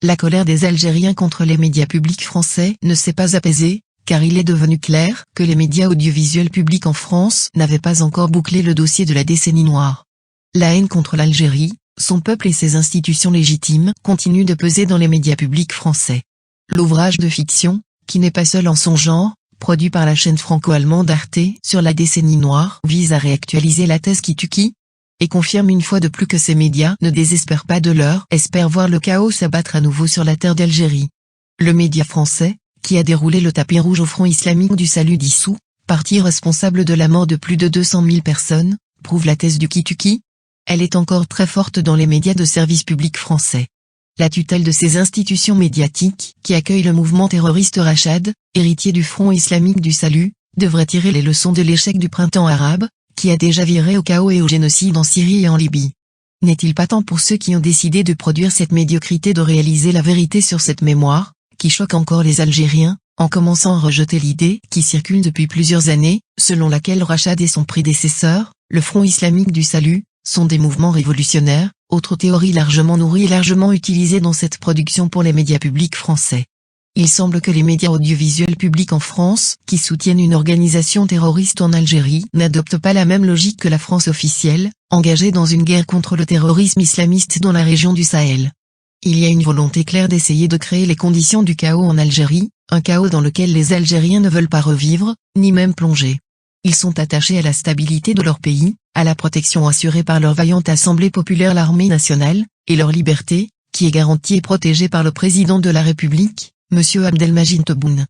La colère des Algériens contre les médias publics français ne s'est pas apaisée, car il est devenu clair que les médias audiovisuels publics en France n'avaient pas encore bouclé le dossier de la décennie noire. La haine contre l'Algérie, son peuple et ses institutions légitimes continue de peser dans les médias publics français. L'ouvrage de fiction, qui n'est pas seul en son genre, produit par la chaîne franco-allemande Arte sur la décennie noire, vise à réactualiser la thèse qui tue qui, et confirme une fois de plus que ces médias ne désespèrent pas de l'heure, espèrent voir le chaos s'abattre à nouveau sur la terre d'Algérie. Le média français, qui a déroulé le tapis rouge au Front islamique du Salut dissous, parti responsable de la mort de plus de 200 000 personnes, prouve la thèse du qui tue qui. Elle est encore très forte dans les médias de service public français. La tutelle de ces institutions médiatiques, qui accueillent le mouvement terroriste Rachad, héritier du Front islamique du Salut, devrait tirer les leçons de l'échec du printemps arabe, qui a déjà viré au chaos et au génocide en Syrie et en Libye. N'est-il pas temps pour ceux qui ont décidé de produire cette médiocrité de réaliser la vérité sur cette mémoire, qui choque encore les Algériens, en commençant à rejeter l'idée qui circule depuis plusieurs années, selon laquelle Rachad et son prédécesseur, le Front islamique du Salut, sont des mouvements révolutionnaires, autre théorie largement nourrie et largement utilisée dans cette production pour les médias publics français. Il semble que les médias audiovisuels publics en France, qui soutiennent une organisation terroriste en Algérie, n'adoptent pas la même logique que la France officielle, engagée dans une guerre contre le terrorisme islamiste dans la région du Sahel. Il y a une volonté claire d'essayer de créer les conditions du chaos en Algérie, un chaos dans lequel les Algériens ne veulent pas revivre, ni même plonger. Ils sont attachés à la stabilité de leur pays, à la protection assurée par leur vaillante Assemblée populaire l'Armée nationale, et leur liberté, qui est garantie et protégée par le président de la République, M. Abdelmadjid Tebboune.